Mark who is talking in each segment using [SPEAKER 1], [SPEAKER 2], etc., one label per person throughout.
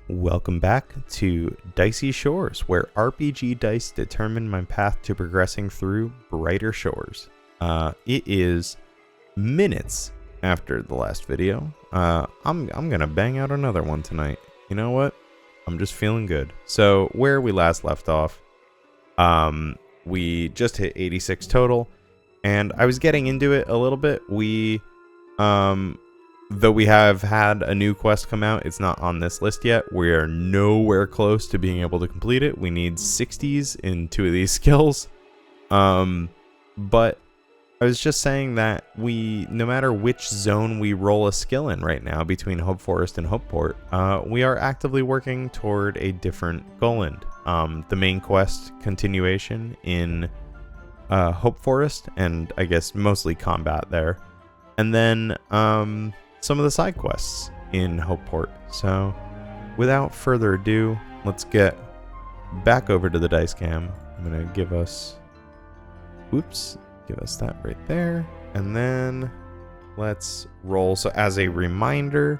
[SPEAKER 1] Welcome back to Dicey Shores, where RPG dice determine my path to progressing through brighter shores. It is minutes after the last video. I'm gonna bang out another one tonight. You know what? I'm just feeling good. So where we last left off, we just hit 86 total, and I was getting into it a little bit. Though we have had a new quest come out, it's not on this list yet. We are nowhere close to being able to complete it. We need 60s in 2 of these skills. But I was just saying that no matter which zone we roll a skill in right now between Hope Forest and Hopeport, we are actively working toward a different goal end. The main quest continuation in Hope Forest, and I guess mostly combat there. And then some of the side quests in Hopeport. So without further ado, let's get back over to the dice cam. I'm gonna give us that right there, and then let's roll. So as a reminder,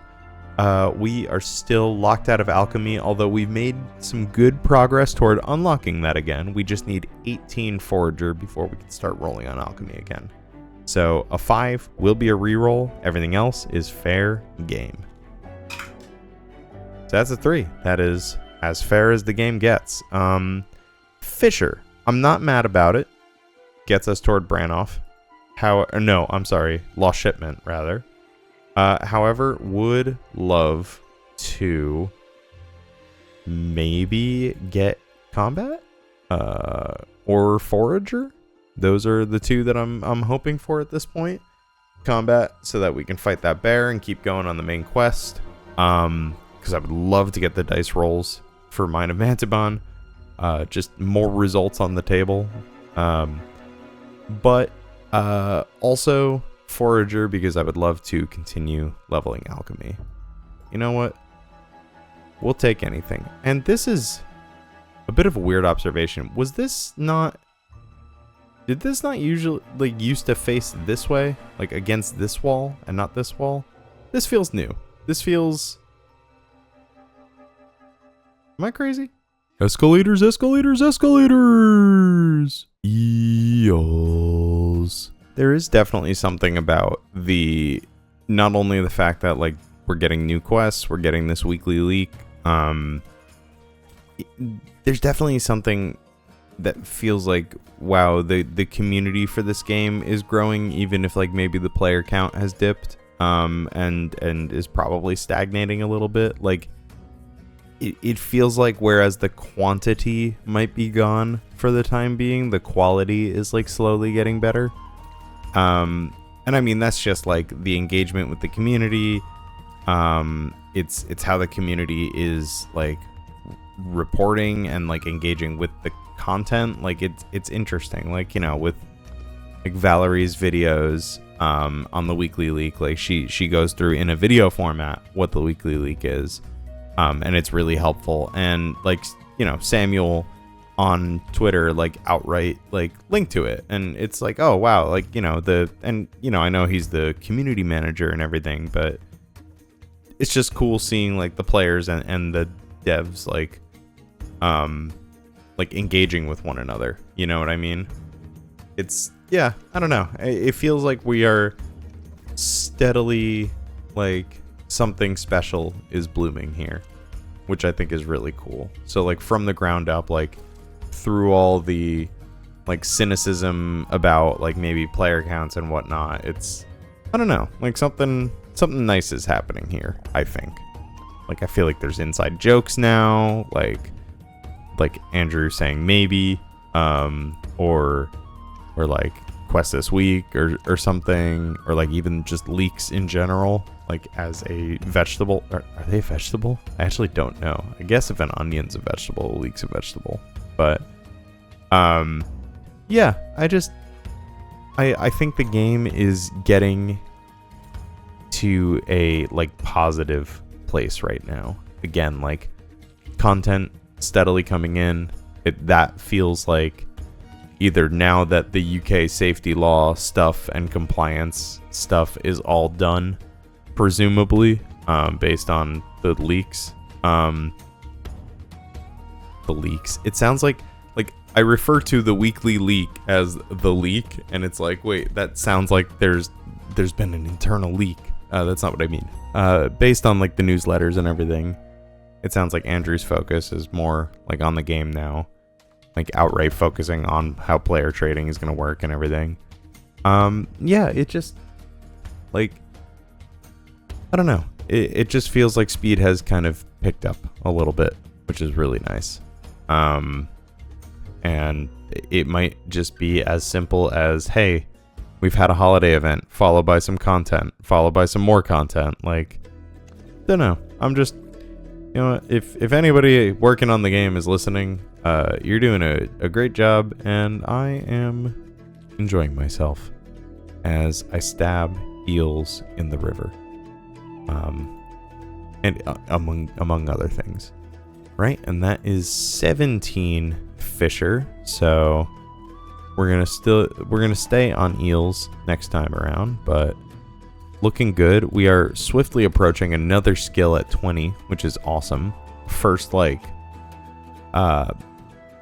[SPEAKER 1] we are still locked out of alchemy, although we've made some good progress toward unlocking that again. We just need 18 forager before we can start rolling on alchemy again. So a 5 will be a reroll. Everything else is fair game. So that's a 3. That is as fair as the game gets. Fisher, I'm not mad about it. Gets us toward Branoff. Lost Shipment, rather. However, would love to maybe get combat or forager. Those are the 2 that I'm hoping for at this point. Combat, so that we can fight that bear and keep going on the main quest. Because I would love to get the dice rolls for Mine of Mantiban. Just more results on the table. But also forager, because I would love to continue leveling alchemy. You know what? We'll take anything. And this is a bit of a weird observation. Did this not usually used to face this way, like against this wall and not this wall? This feels new. This feels... Am I crazy? Escalators, escalators, escalators! Eels. There is definitely something about not only the fact that we're getting new quests, we're getting this weekly leak. There's definitely something that feels like, wow, the community for this game is growing, even if maybe the player count has dipped and is probably stagnating a little bit. It feels like whereas the quantity might be gone for the time being, the quality is slowly getting better. And I mean, that's just the engagement with the community. It's how the community is reporting and engaging with the content. It's interesting, with Valerie's videos on the weekly leak. She goes through in a video format what the weekly leak is, and it's really helpful. And Samuel on Twitter outright link to it, and it's oh wow, I know he's the community manager and everything, but it's just cool seeing the players and the devs engaging with one another. You know what I mean? It's, yeah, I don't know. It feels like we are steadily, something special is blooming here, which I think is really cool. So, from the ground up, through all the, cynicism about, maybe player counts and whatnot, it's, I don't know, something nice is happening here, I think. I feel like there's inside jokes now, like Andrew saying maybe, or quest this week or something, or even just leaks in general, as a vegetable. Are they a vegetable? I actually don't know. I guess if an onion's a vegetable, a leek's a vegetable. But yeah, I think the game is getting to a positive place right now. Again, content steadily coming in. That feels like either now that the UK safety law stuff and compliance stuff is all done, presumably, based on the leaks, The leaks. It sounds like I refer to the weekly leak as the leak, and it's like, wait, that sounds like there's been an internal leak. That's not what I mean. Based on like the newsletters and everything, it sounds like Andrew's focus is more like on the game now, like outright focusing on how player trading is going to work and everything. Yeah, it just like, I don't know. It just feels like speed has kind of picked up a little bit, which is really nice. And it might just be as simple as, hey, we've had a holiday event, followed by some content, followed by some more content. Like, don't know. I'm just, you know, if anybody working on the game is listening, you're doing a great job, and I am enjoying myself as I stab eels in the river. And among other things. Right? And that is 17 Fisher. So we're gonna stay on eels next time around, but looking good. We are swiftly approaching another skill at 20, which is awesome. First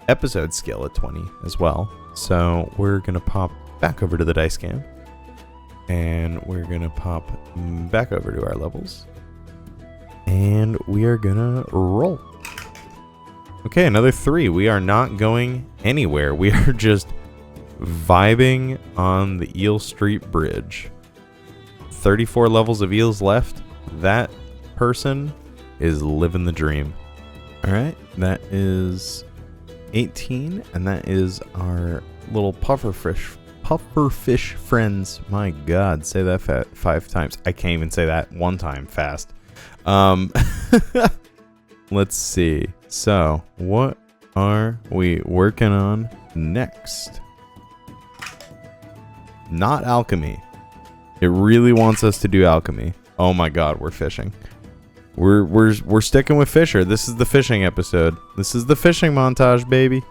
[SPEAKER 1] episode skill at 20 as well. So we're gonna pop back over to the dice cam, and we're gonna pop back over to our levels, and we are gonna roll. Okay, another 3. We are not going anywhere. We are just vibing on the Eel Street Bridge. 34 levels of eels left. That person is living the dream. All right, that is 18, and that is our little pufferfish friends. My God, say that 5 times. I can't even say that one time fast. Let's see. So, what are we working on next? Not alchemy. It really wants us to do alchemy. Oh my God, we're fishing. We're sticking with Fisher. This is the fishing episode. This is the fishing montage, baby.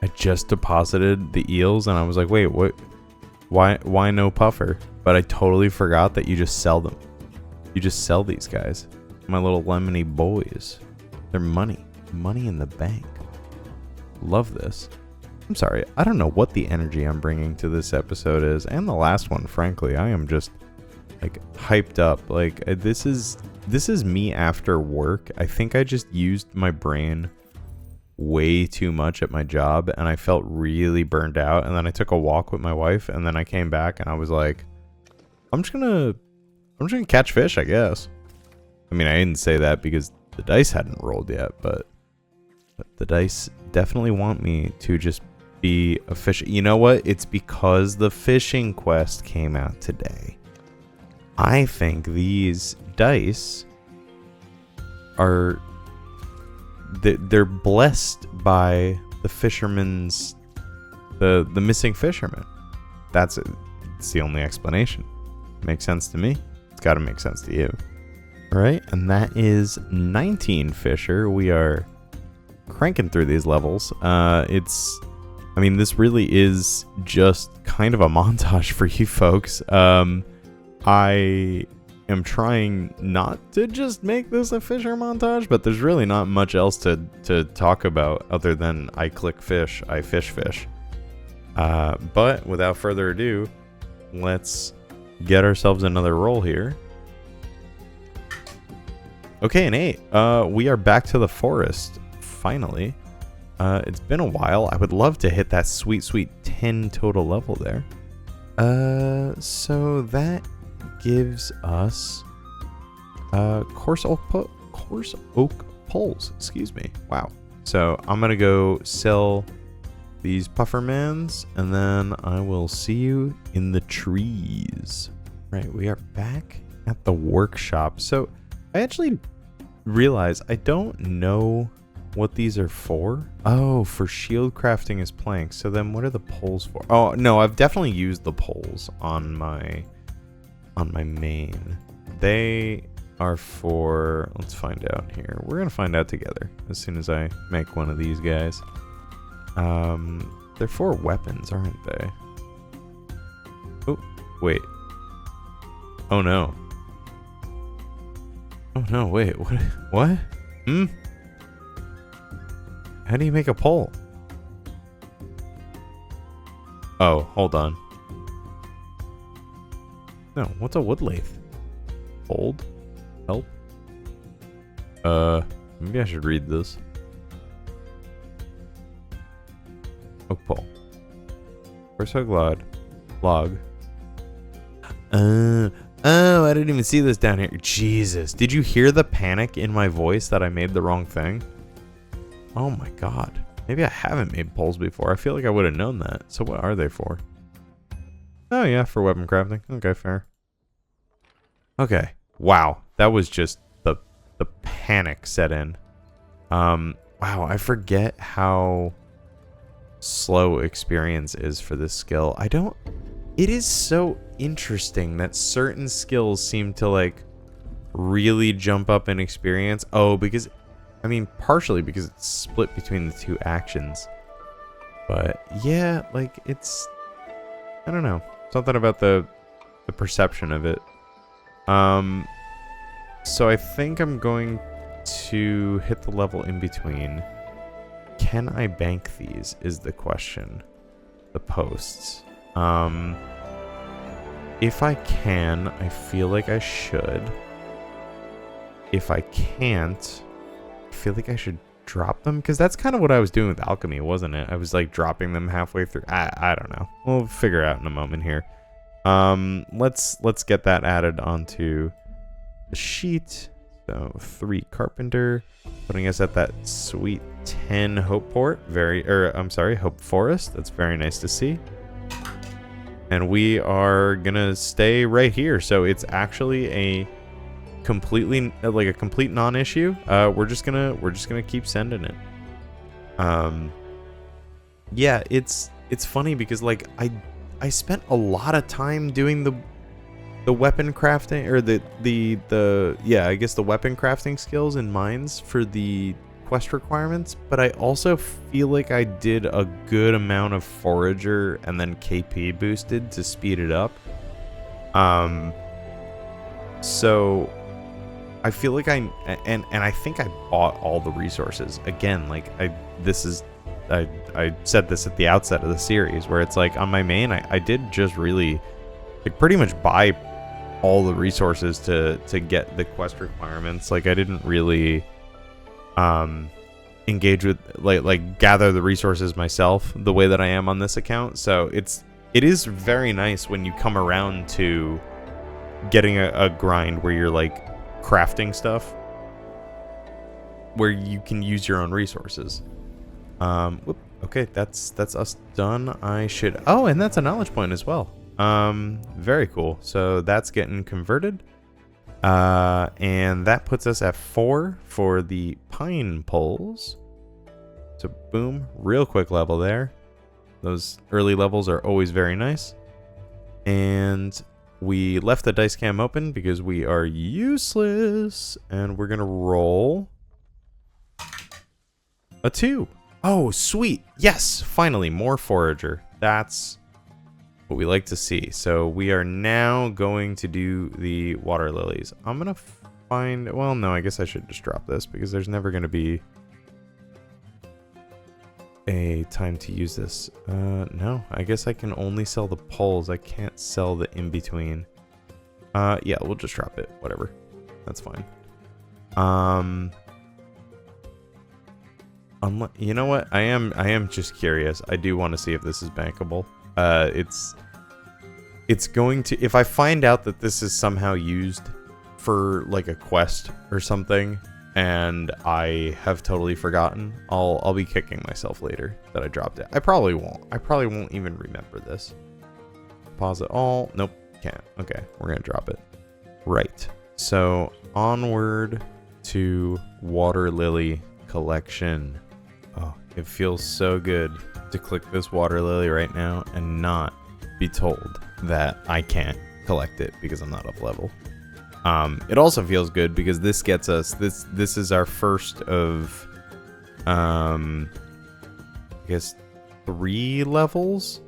[SPEAKER 1] I just deposited the eels, and I was like, wait, what? Why no puffer? But I totally forgot that you just sell them. You just sell these guys. My little lemony boys. They're money in the bank. Love this. I'm sorry, I don't know what the energy I'm bringing to this episode is, and the last one, frankly. I am just like hyped up. Like, this is me after work. I think I just used my brain way too much at my job, and I felt really burned out, and then I took a walk with my wife, and then I came back and I was like, I'm just gonna catch fish, I guess. I mean, I didn't say that because the dice hadn't rolled yet, but the dice definitely want me to just be a fish. You know what? It's because the fishing quest came out today. I think these dice are... they're blessed by the fisherman's... the missing fisherman. That's it. It's the only explanation. Makes sense to me. It's got to make sense to you. Right, and that is 19 Fisher. We are cranking through these levels. I mean, this really is just kind of a montage for you folks. I am trying not to just make this a Fisher montage, but there's really not much else to talk about other than I click fish, I fish. But without further ado, let's get ourselves another roll here. Okay, an 8. We are back to the forest, finally. It's been a while. I would love to hit that sweet 10 total level there. So that gives us coarse oak poles. Excuse me. Wow. So I'm gonna go sell these puffermans, and then I will see you in the trees. Right, we are back at the workshop. So I actually realize I don't know what these are for. Oh, for shield crafting as planks. So then what are the poles for? Oh, no, I've definitely used the poles on my main. They are for... let's find out here. We're going to find out together as soon as I make one of these guys. They're for weapons, aren't they? Oh, wait. Oh, no. Oh no, wait, what? What? How do you make a pole? Oh, hold on. No, what's a wood lathe? Hold? Help? Maybe I should read this. Oak pole. First hook log. Oh, I didn't even see this down here. Jesus. Did you hear the panic in my voice that I made the wrong thing? Oh my god. Maybe I haven't made poles before. I feel like I would have known that. So what are they for? Oh yeah, for weapon crafting. Okay, fair. Okay. Wow. That was just the panic set in. Wow, I forget how slow experience is for this skill. It is so interesting that certain skills seem to like really jump up in experience. Oh, because I mean partially because it's split between the two actions. But yeah, like it's I don't know. Something about the perception of it. So I think I'm going to hit the level in between. Can I bank these is the question. The posts. If I can, I feel like I should. If I can't, I feel like I should drop them, because that's kind of what I was doing with alchemy, wasn't it? I was like dropping them halfway through. I don't know. We'll figure it out in a moment here. Let's get that added onto the sheet. So 3 carpenter, putting us at that sweet 10 hope port. Hope forest. That's very nice to see. And we are gonna stay right here. So it's actually a completely like a complete non-issue. We're just gonna keep sending it. Yeah, it's funny because like I spent a lot of time doing the weapon crafting, or the weapon crafting skills in mines for the quest requirements, but I also feel like I did a good amount of forager and then KP boosted to speed it up. So I feel like I think I bought all the resources again. Like I said this at the outset of the series, where it's like on my main I did just really like pretty much buy all the resources to get the quest requirements. Like I didn't really engage with like gather the resources myself the way that I am on this account. So it is very nice when you come around to getting a grind where you're like crafting stuff where you can use your own resources. Okay, that's us done. And that's a knowledge point as well. Very cool. So that's getting converted. And that puts us at 4 for the pine poles. So boom, real quick level there. Those early levels are always very nice. And we left the dice cam open because we are useless. And we're gonna roll a 2. Oh, sweet. Yes, finally, more forager. That's what we like to see. So we are now going to do the water lilies. I'm going to find... Well, no, I guess I should just drop this because there's never going to be a time to use this. No, I guess I can only sell the poles. I can't sell the in-between. Yeah, we'll just drop it. Whatever. That's fine. You know what? I am just curious. I do want to see if this is bankable. It's going to, if I find out that this is somehow used for like a quest or something and I have totally forgotten, I'll be kicking myself later that I dropped it. I probably won't even remember this. Pause it all. Nope, can't. Okay, we're gonna drop it. Right. So onward to water lily collection. Oh, it feels so good to click this water lily right now and not be told that I can't collect it because I'm not up level. It also feels good because this gets us, this is our first of I guess 3 levels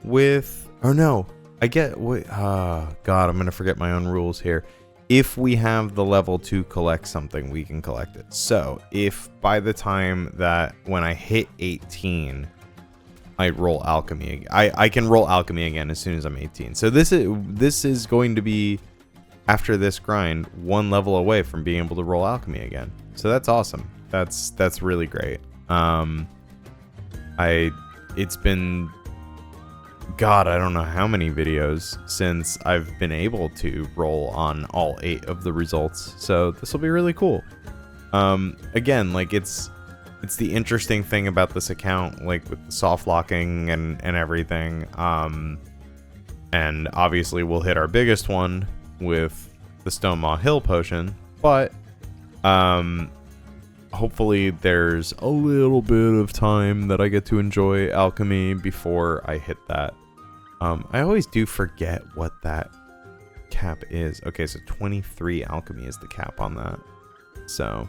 [SPEAKER 1] with, or no, I get, God, I'm gonna forget my own rules here. if we have the level to collect something, we can collect it. So if by the time that when I hit 18, I roll alchemy, I can roll alchemy again as soon as I'm 18. So this is going to be, after this grind, 1 level away from being able to roll alchemy again. So that's awesome. That's really great. It's been, God, I don't know how many videos since I've been able to roll on all 8 of the results. So this will be really cool. Again, like it's the interesting thing about this account, like with the soft locking and everything. And obviously we'll hit our biggest one with the Stonemaw Hill potion, but hopefully there's a little bit of time that I get to enjoy alchemy before I hit that. I always do forget what that cap is. Okay, so 23 alchemy is the cap on that. So,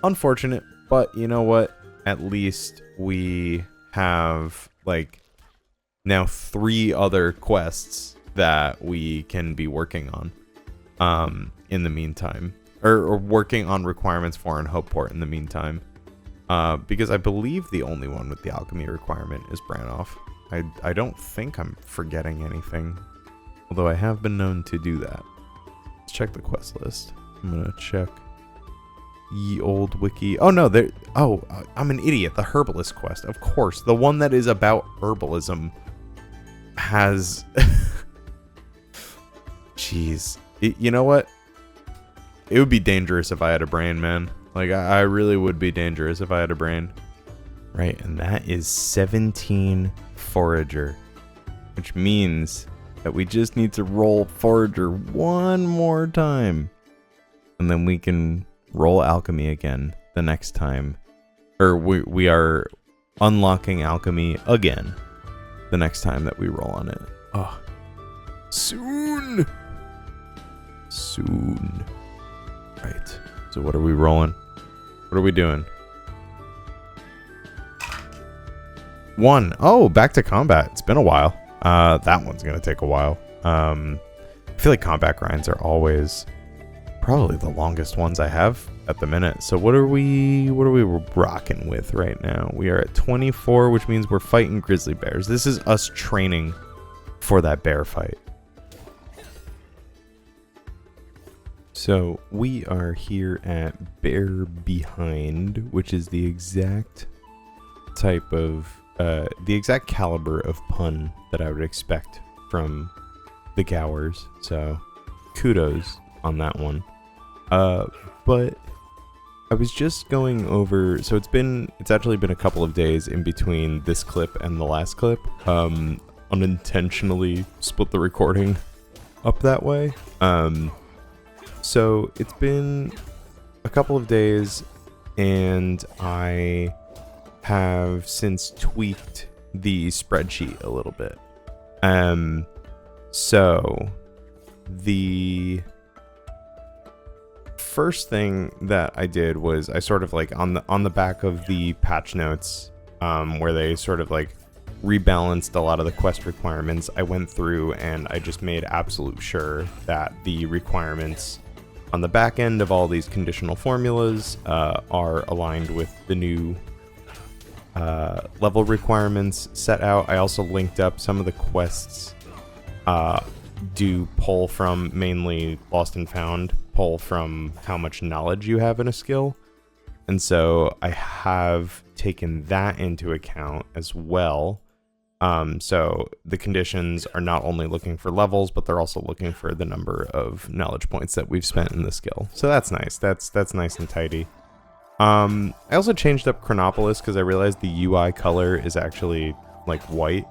[SPEAKER 1] unfortunate, but you know what? At least we have, like, now 3 other quests that we can be working on in the meantime. Or working on requirements for in Hopeport in the meantime. Because I believe the only one with the alchemy requirement is Brannoff. I don't think I'm forgetting anything. Although I have been known to do that. Let's check the quest list. I'm gonna check Ye Old Wiki. Oh no, there. Oh, I'm an idiot. The Herbalist quest, of course. The one that is about herbalism has. Jeez. You know what? It would be dangerous if I had a brain, man. Like, I really would be dangerous if I had a brain. Right, and that is 17 Forager. Which means that we just need to roll Forager 1 more time. And then we can roll Alchemy again the next time. Or we are unlocking Alchemy again the next time that we roll on it. Oh, soon! Soon. Right. So what are we rolling? What are we doing? 1. Oh, back to combat. It's been a while. That one's gonna take a while. I feel like combat grinds are always probably the longest ones I have at the minute. So what are we rocking with right now? We are at 24, which means we're fighting grizzly bears. This is us training for that bear fight. So we are here at Bear Behind, which is the exact type of, the exact caliber of pun that I would expect from the Gowers. So kudos on that one. But I was just going over, so it's actually been a couple of days in between this clip and the last clip. Unintentionally split the recording up that way. So it's been a couple of days, and I have since tweaked the spreadsheet a little bit. So the first thing that I did was I sort of like on the back of the patch notes, where they sort of like rebalanced a lot of the quest requirements, I went through and I just made absolute sure that the requirements on the back end of all these conditional formulas are aligned with the new level requirements set out. I also linked up some of the quests do pull from, mainly Lost and Found, pull from how much knowledge you have in a skill. And so I have taken that into account as well. So the conditions are not only looking for levels, but they're also looking for the number of knowledge points that we've spent in the skill. So that's nice. That's nice and tidy. I also changed up Chronopolis because I realized the UI color is actually like white,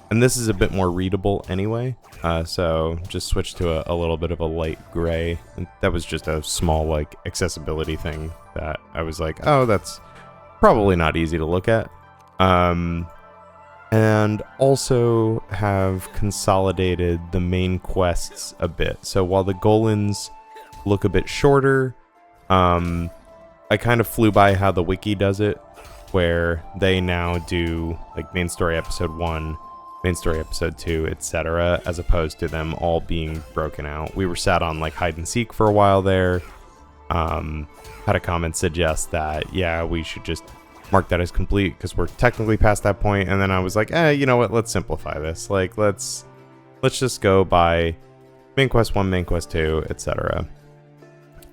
[SPEAKER 1] and this is a bit more readable anyway. So just switched to a little bit of a light gray. And that was just a small like accessibility thing that I was like, oh, that's probably not easy to look at. And also have consolidated the main quests a bit. So while the Golans look a bit shorter, I kind of flew by how the wiki does it, where they now do like main story episode 1 main story episode 2, etc., as opposed to them all being broken out. We were sat on like hide and seek for a while there. Had a comment suggest that, yeah, we should just mark that as complete because we're technically past that point. And then I was like, you know what? Let's simplify this. Like, let's just go by main quest 1, main quest 2, etc.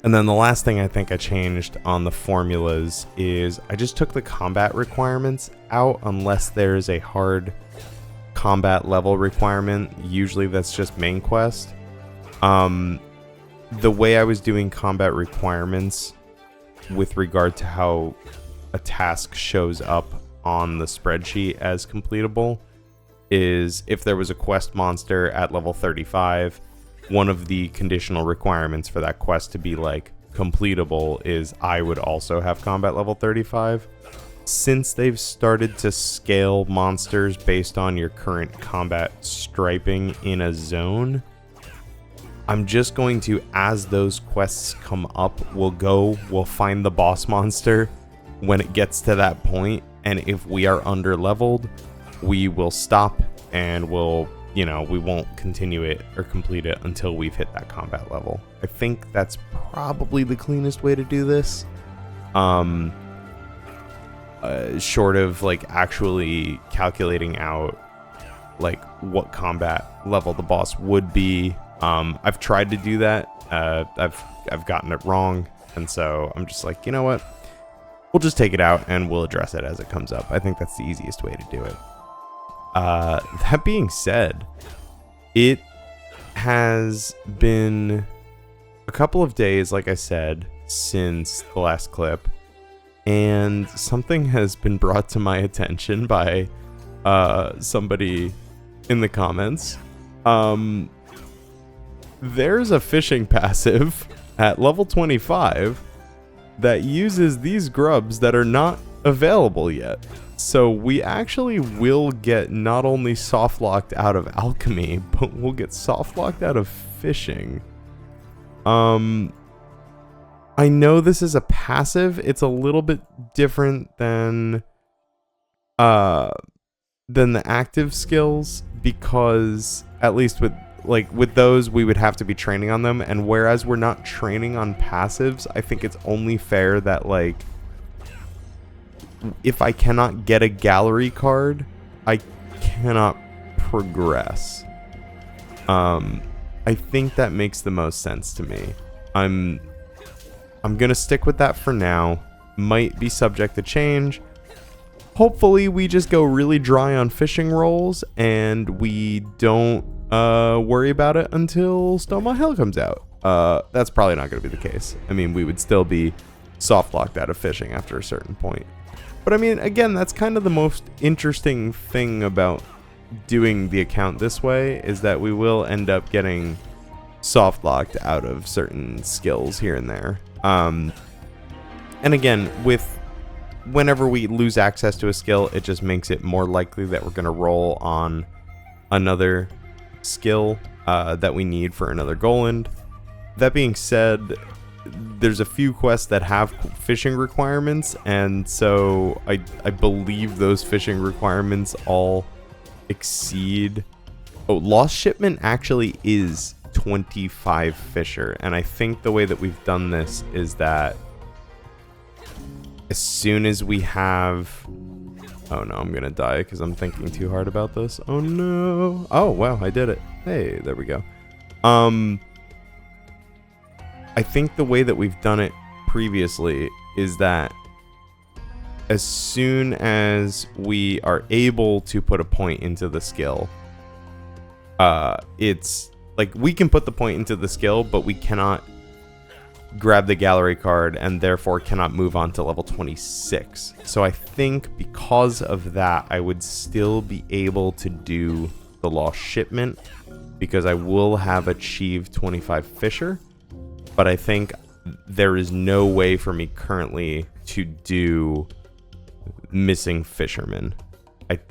[SPEAKER 1] And then the last thing I think I changed on the formulas is I just took the combat requirements out unless there's a hard combat level requirement. Usually that's just main quest. The way I was doing combat requirements with regard to how a task shows up on the spreadsheet as completable is if there was a quest monster at level 35, one of the conditional requirements for that quest to be like completable is I would also have combat level 35. Since they've started to scale monsters based on your current combat striping in a zone, I'm just going to, as those quests come up, we'll find the boss monster when it gets to that point, and if we are under leveled, we will stop and we won't continue it or complete it until we've hit that combat level. I think that's probably the cleanest way to do this. Short of like actually calculating out like what combat level the boss would be. I've tried to do that. I've gotten it wrong, and so I'm just like, you know what? We'll just take it out and we'll address it as it comes up. I think that's the easiest way to do it. That being said, it has been a couple of days, like I said, since the last clip, and something has been brought to my attention by somebody in the comments. There's a fishing passive at level 25 that uses these grubs that are not available yet. So we actually will get not only soft locked out of alchemy, but we'll get soft locked out of fishing. I know this is a passive. It's a little bit different than the active skills, because at least with those we would have to be training on them, and whereas we're not training on passives, I think it's only fair that like if I cannot get a gallery card, I cannot progress. I think that makes the most sense to me. I'm gonna stick with that for now. Might be subject to change. Hopefully we just go really dry on fishing rolls and we don't worry about it until Stoma Hell comes out. That's probably not going to be the case. I mean, we would still be soft locked out of fishing after a certain point. But I mean, again, that's kind of the most interesting thing about doing the account this way, is that we will end up getting soft locked out of certain skills here and there. And again, whenever we lose access to a skill, it just makes it more likely that we're going to roll on another skill that we need for another Roland. That being said, there's a few quests that have fishing requirements, and so I believe those fishing requirements all exceed. Lost Shipment actually is 25 fisher, and I think the way that we've done this is that as soon as we have... Oh no, I'm gonna die because I'm thinking too hard about this. Oh no. Oh wow, I did it. Hey, there we go. I think the way that we've done it previously is that as soon as we are able to put a point into the skill, it's like we can put the point into the skill, but we cannot grab the gallery card and therefore cannot move on to level 26. So I think because of that, I would still be able to do the Lost Shipment because I will have achieved 25 fisher, but I think there is no way for me currently to do missing fisherman.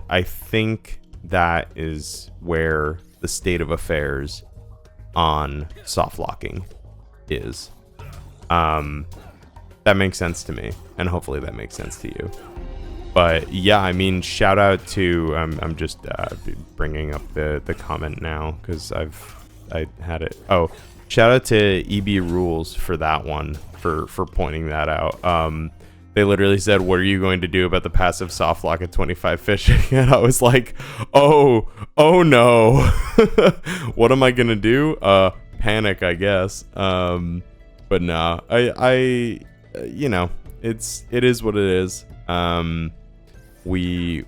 [SPEAKER 1] I think that is where the state of affairs on soft locking is. That makes sense to me, and hopefully that makes sense to you. But yeah, I mean, shout out to I'm just bringing up the comment now because I had it. Oh, shout out to EB Rules for that one, for pointing that out. They literally said, "What are you going to do about the passive soft lock at 25 fishing?" And I was like, "Oh no, what am I gonna do? Panic, I guess." But nah, I you know, it is what it is. We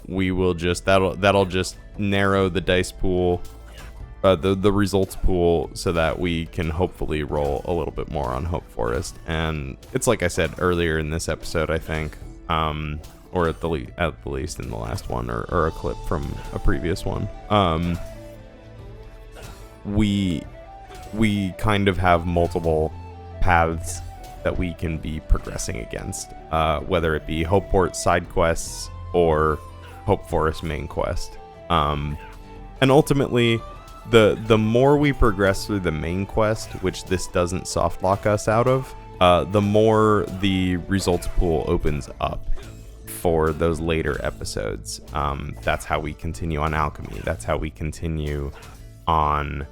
[SPEAKER 1] will just that'll just narrow the dice pool, the results pool, so that we can hopefully roll a little bit more on Hope Forest. And it's like I said earlier in this episode, I think, or at the least in the last one, or a clip from a previous one. We kind of have multiple paths that we can be progressing against, whether it be Hopeport side quests or Hope Forest main quest. And ultimately, the more we progress through the main quest, which this doesn't soft lock us out of, the more the results pool opens up for those later episodes. That's how we continue on alchemy. That's how we continue on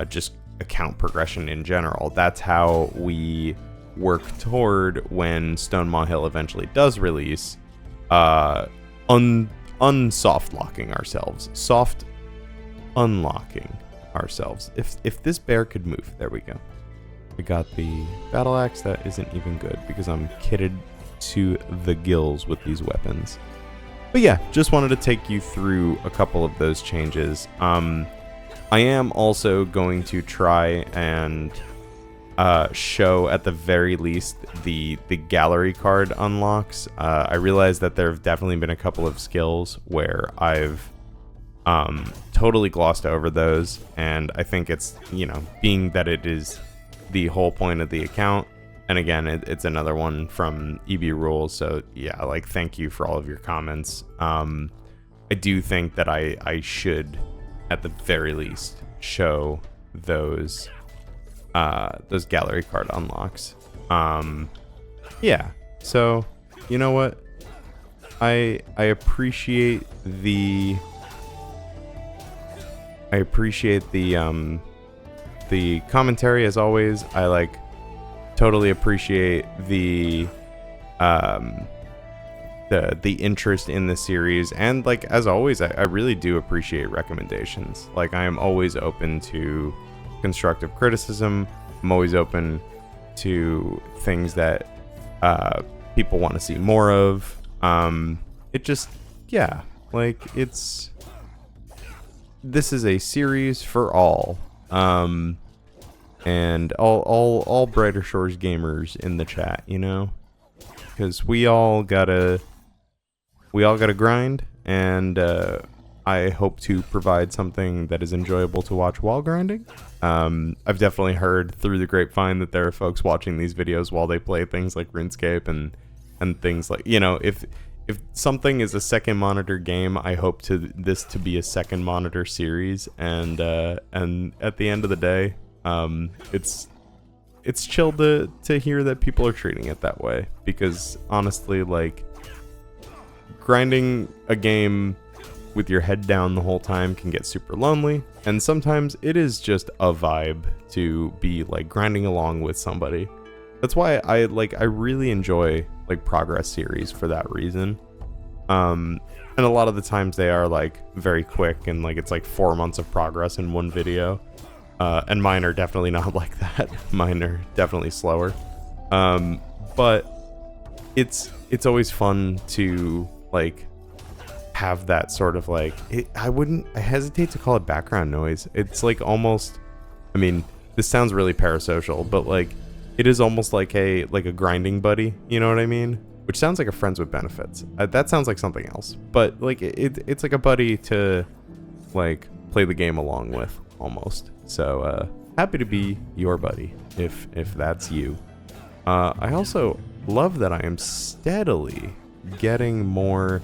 [SPEAKER 1] just account progression in general. That's how we work toward, when Stonemaw Hill eventually does release, unsoft locking ourselves, soft unlocking ourselves. If this bear could move, there we go. We got the battle axe. That isn't even good because I'm kitted to the gills with these weapons. But yeah, just wanted to take you through a couple of those changes. I am also going to try and show at the very least the gallery card unlocks. I realize that there have definitely been a couple of skills where I've totally glossed over those, and I think it's, being that it is the whole point of the account, and again, it's another one from EB Rules, so yeah, like, thank you for all of your comments. I do think that I should at the very least show those gallery card unlocks. Yeah, so you know what, I appreciate the commentary as always. I totally appreciate the interest in the series, and as always, I really do appreciate recommendations. I am always open to constructive criticism. I'm always open to things that people want to see more of. This is a series for all, and all Brighter Shores gamers in the chat, because we all gotta grind, and I hope to provide something that is enjoyable to watch while grinding. I've definitely heard through the grapevine that there are folks watching these videos while they play things like RuneScape and things like, if something is a second monitor game, I hope this to be a second monitor series, and at the end of the day, it's chill to hear that people are treating it that way, because honestly, grinding a game with your head down the whole time can get super lonely, and sometimes it is just a vibe to be grinding along with somebody. That's why I really enjoy progress series for that reason. And a lot of the times they are very quick, and it's 4 months of progress in one video. And mine are definitely not like that. Mine are definitely slower. But it's always fun to have that sort of I hesitate to call it background noise. It's almost, I mean, this sounds really parasocial, but it is almost like a grinding buddy, you know what I mean? Which sounds like a friends with benefits. That sounds like something else, but it's like a buddy to play the game along with, almost. So happy to be your buddy if that's you. I also love that I am steadily getting more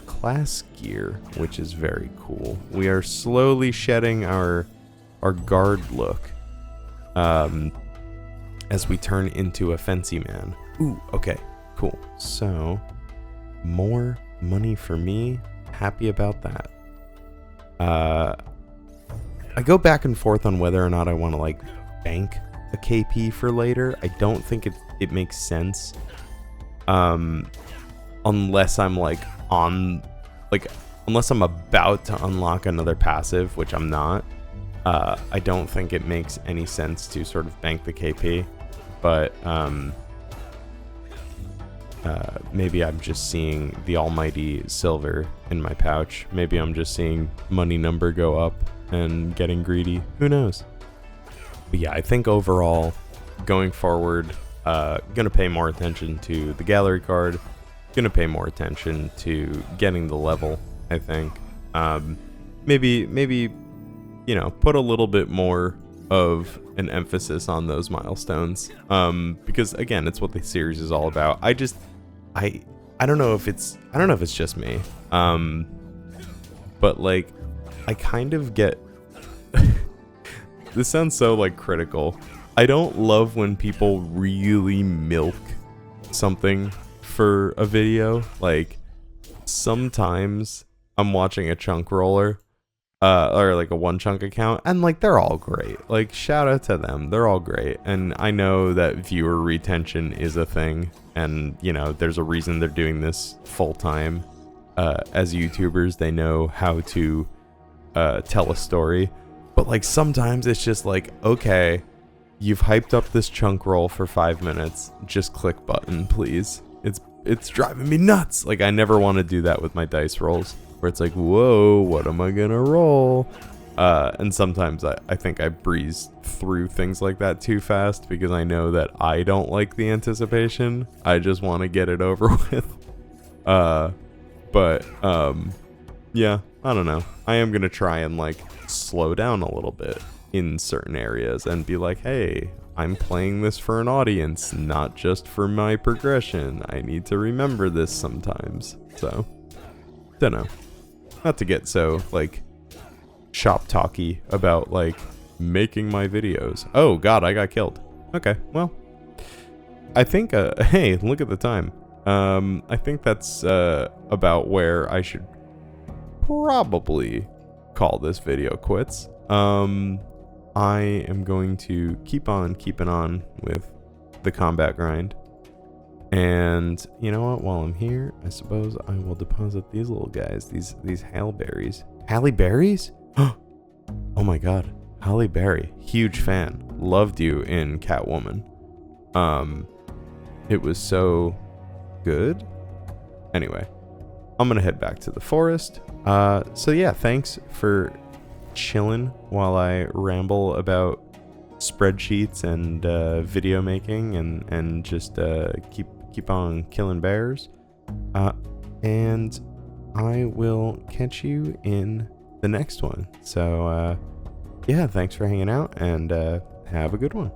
[SPEAKER 1] class gear, which is very cool. We are slowly shedding our guard look as we turn into a fancy man. Ooh, okay, cool. So more money for me. Happy about that. I go back and forth on whether or not I want to like bank a KP for later. I don't think it makes sense. Unless I'm like unless I'm about to unlock another passive, which I'm not. I don't think it makes any sense to sort of bank the KP, but maybe I'm just seeing the almighty silver in my pouch. Maybe I'm just seeing money number go up and getting greedy. Who knows? But yeah, I think overall, going forward, gonna pay more attention to the gallery card, gonna pay more attention to getting the level, I think. Maybe you know, put a little bit more of an emphasis on those milestones, because again, it's what the series is all about. I don't know if it's just me, but like I kind of get this sounds so like critical. I don't love when people really milk something for a video. Like sometimes I'm watching a chunk roller or like a one chunk account, and like they're all great. Like shout out to them, they're all great. And I know that viewer retention is a thing, and you know there's a reason they're doing this full time. As YouTubers, they know how to tell a story. But like sometimes it's just like, okay, you've hyped up this chunk roll for 5 minutes, just click button please. It's driving me nuts. Like I never want to do that with my dice rolls, where it's like, whoa, what am I gonna roll? And sometimes I think I breeze through things like that too fast, because I know that I don't like the anticipation. I just want to get it over with. Yeah, I don't know. I am gonna try and like slow down a little bit in certain areas and be like, hey, I'm playing this for an audience, not just for my progression. I need to remember this sometimes. So, don't know. Not to get so like shop talky about like making my videos. Oh god, I got killed. Okay, well, I think hey, look at the time. I think that's about where I should probably call this video quits. I am going to keep on keeping on with the combat grind. And you know what? While I'm here, I suppose I will deposit these little guys, these Halle Berries. Halle Berries? Oh my god. Halle Berry. Huge fan. Loved you in Catwoman. It was so good. Anyway, I'm gonna head back to the forest. So yeah, thanks for chilling while I ramble about spreadsheets and video making and just keep on killing bears. And I will catch you in the next one. So yeah, thanks for hanging out, and have a good one.